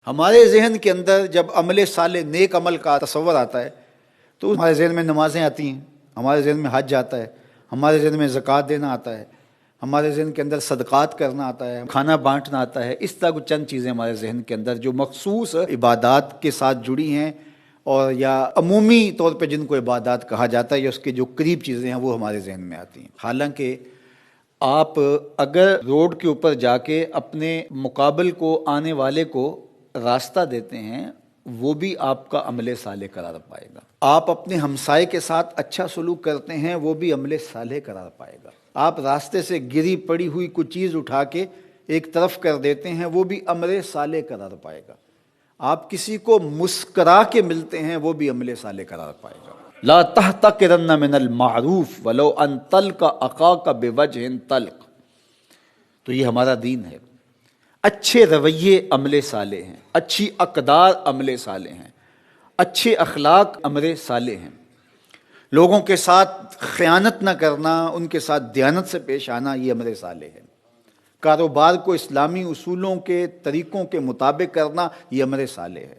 ہمارے ذہن کے اندر جب عمل صالح نیک عمل کا تصور آتا ہے تو ہمارے ذہن میں نمازیں آتی ہیں، ہمارے ذہن میں حج آتا ہے، ہمارے ذہن میں زکوٰۃ دینا آتا ہے، ہمارے ذہن کے اندر صدقات کرنا آتا ہے، کھانا بانٹنا آتا ہے۔ اس طرح کو چند چیزیں ہمارے ذہن کے اندر جو مخصوص عبادات کے ساتھ جڑی ہیں اور یا عمومی طور پہ جن کو عبادات کہا جاتا ہے یا اس کے جو قریب چیزیں ہیں وہ ہمارے ذہن میں آتی ہیں۔ حالانکہ آپ اگر روڈ کے اوپر جا کے اپنے مقابل کو آنے والے کو راستہ دیتے ہیں وہ بھی آپ کا عمل صالح قرار پائے گا۔ آپ اپنے ہمسائے کے ساتھ اچھا سلوک کرتے ہیں وہ بھی عمل صالح قرار پائے گا۔ آپ راستے سے گری پڑی ہوئی کوئی چیز اٹھا کے ایک طرف کر دیتے ہیں وہ بھی عمل صالح قرار پائے گا۔ آپ کسی کو مسکرا کے ملتے ہیں وہ بھی عمل صالح قرار پائے گا۔ لا تحتقرن من المعروف ولو ان تلق اخاک بوجہ طلق، تو یہ ہمارا دین ہے۔ اچھے رویے عمل صالح ہیں، اچھی اقدار عمل صالح ہیں، اچھے اخلاق عمل صالح ہیں۔ لوگوں کے ساتھ خیانت نہ کرنا، ان کے ساتھ دیانت سے پیش آنا، یہ عمل صالح ہے۔ کاروبار کو اسلامی اصولوں کے طریقوں کے مطابق کرنا، یہ عمل صالح ہے۔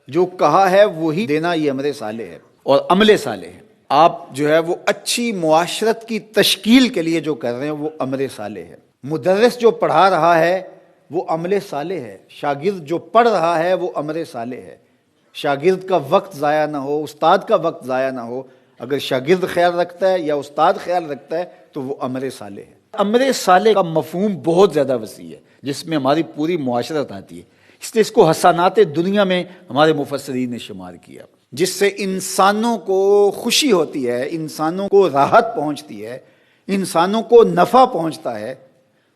جو کہا ہے وہی دینا، یہ عمل صالح ہے اور عمل صالح ہے۔ آپ جو ہے وہ اچھی معاشرت کی تشکیل کے لیے جو کر رہے ہیں وہ عمل صالح ہے۔ مدرس جو پڑھا رہا ہے وہ عمل صالح ہے، شاگرد جو پڑھ رہا ہے وہ عمل صالح ہے۔ شاگرد کا وقت ضائع نہ ہو، استاد کا وقت ضائع نہ ہو۔ اگر شاگرد خیال رکھتا ہے یا استاد خیال رکھتا ہے تو وہ عمل صالح ہے۔ عمل صالح کا مفہوم بہت زیادہ وسیع ہے جس میں ہماری پوری معاشرت آتی ہے، اس لیے اس کو حسنات دنیا میں ہمارے مفسرین نے شمار کیا، جس سے انسانوں کو خوشی ہوتی ہے، انسانوں کو راحت پہنچتی ہے، انسانوں کو نفع پہنچتا ہے۔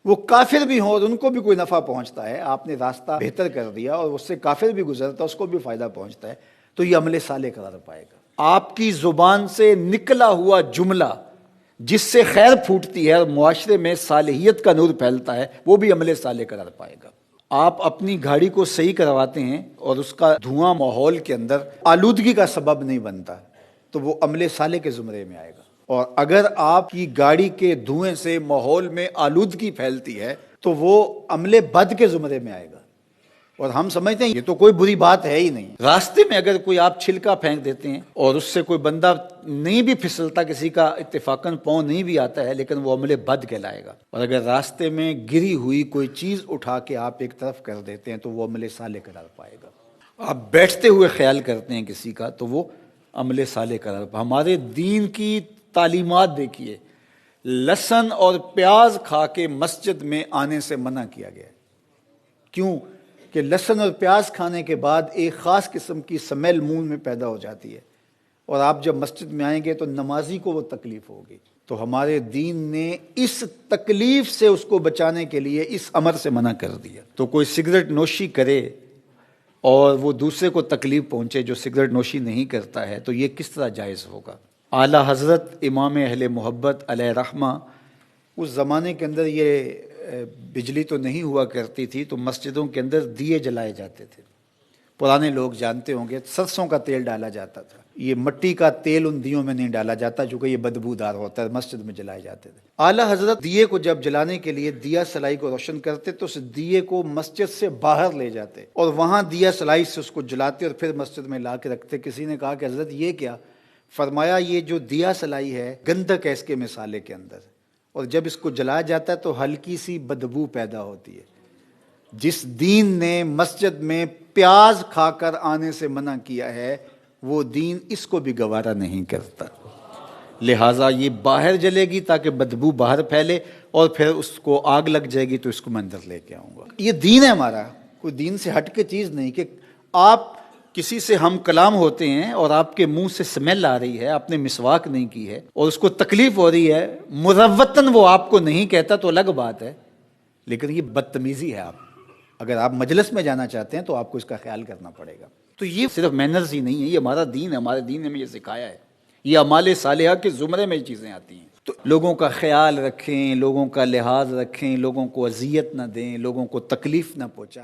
وہ کافر بھی ہوں اور ان کو بھی کوئی نفع پہنچتا ہے، آپ نے راستہ بہتر کر دیا اور اس سے کافر بھی گزرتا ہے، اس کو بھی فائدہ پہنچتا ہے، تو یہ عمل صالح قرار پائے گا۔ آپ کی زبان سے نکلا ہوا جملہ جس سے خیر پھوٹتی ہے اور معاشرے میں صالحیت کا نور پھیلتا ہے وہ بھی عمل صالح قرار پائے گا۔ آپ اپنی گاڑی کو صحیح کرواتے ہیں اور اس کا دھواں ماحول کے اندر آلودگی کا سبب نہیں بنتا تو وہ عمل صالح کے زمرے میں آئے گا۔ اور اگر آپ کی گاڑی کے دھوئیں سے ماحول میں آلودگی پھیلتی ہے تو وہ عمل بد کے زمرے میں آئے گا۔ اور ہم سمجھتے ہیں یہ تو کوئی بری بات ہے ہی نہیں۔ راستے میں اگر کوئی آپ چھلکا پھینک دیتے ہیں اور اس سے کوئی بندہ نہیں بھی پھسلتا، کسی کا اتفاقاً پاؤں نہیں بھی آتا ہے، لیکن وہ عمل بد کہلائے گا۔ اور اگر راستے میں گری ہوئی کوئی چیز اٹھا کے آپ ایک طرف کر دیتے ہیں تو وہ عمل صالح قرار پائے گا۔ آپ بیٹھتے ہوئے خیال کرتے ہیں کسی کا تو وہ عمل صالح قرار پائے۔ ہمارے دین کی تعلیمات دیکھیے، لہسن اور پیاز کھا کے مسجد میں آنے سے منع کیا گیا ہے۔ کیوں؟ کہ لہسن اور پیاز کھانے کے بعد ایک خاص قسم کی سمیل منہ میں پیدا ہو جاتی ہے اور آپ جب مسجد میں آئیں گے تو نمازی کو وہ تکلیف ہوگی۔ تو ہمارے دین نے اس تکلیف سے اس کو بچانے کے لیے اس امر سے منع کر دیا۔ تو کوئی سگریٹ نوشی کرے اور وہ دوسرے کو تکلیف پہنچے جو سگریٹ نوشی نہیں کرتا ہے تو یہ کس طرح جائز ہوگا؟ اعلیٰ حضرت امام اہل محبت علیہ رحمہ، اس زمانے کے اندر یہ بجلی تو نہیں ہوا کرتی تھی تو مسجدوں کے اندر دیے جلائے جاتے تھے۔ پرانے لوگ جانتے ہوں گے سرسوں کا تیل ڈالا جاتا تھا، یہ مٹی کا تیل ان دیوں میں نہیں ڈالا جاتا چونکہ یہ بدبودار ہوتا ہے، مسجد میں جلائے جاتے تھے۔ اعلیٰ حضرت دیے کو جب جلانے کے لیے دیا سلائی کو روشن کرتے تو اس دیے کو مسجد سے باہر لے جاتے اور وہاں دیا سلائی سے اس کو جلاتے اور پھر مسجد میں لا کے رکھتے۔ کسی نے کہا کہ حضرت یہ کیا؟ فرمایا یہ جو دیا سلائی ہے گندھک ہے اس کے مسالے کے اندر، اور جب اس کو جلایا جاتا ہے تو ہلکی سی بدبو پیدا ہوتی ہے۔ جس دین نے مسجد میں پیاز کھا کر آنے سے منع کیا ہے وہ دین اس کو بھی گوارا نہیں کرتا، لہٰذا یہ باہر جلے گی تاکہ بدبو باہر پھیلے اور پھر اس کو آگ لگ جائے گی تو اس کو میں اندر لے کے آؤں گا۔ یہ دین ہے ہمارا، کوئی دین سے ہٹ کے چیز نہیں کہ آپ کسی سے ہم کلام ہوتے ہیں اور آپ کے منہ سے سمیل آ رہی ہے، آپ نے مسواک نہیں کی ہے اور اس کو تکلیف ہو رہی ہے، مروتاً وہ آپ کو نہیں کہتا تو الگ بات ہے، لیکن یہ بدتمیزی ہے۔ اگر آپ مجلس میں جانا چاہتے ہیں تو آپ کو اس کا خیال کرنا پڑے گا۔ تو یہ صرف مینرز ہی نہیں ہے، یہ ہمارا دین ہے، ہمارے دین نے ہمیں یہ سکھایا ہے، یہ اعمال صالحہ کے زمرے میں یہ چیزیں آتی ہیں۔ تو لوگوں کا خیال رکھیں، لوگوں کا لحاظ رکھیں، لوگوں کو اذیت نہ دیں، لوگوں کو تکلیف نہ پہنچائیں۔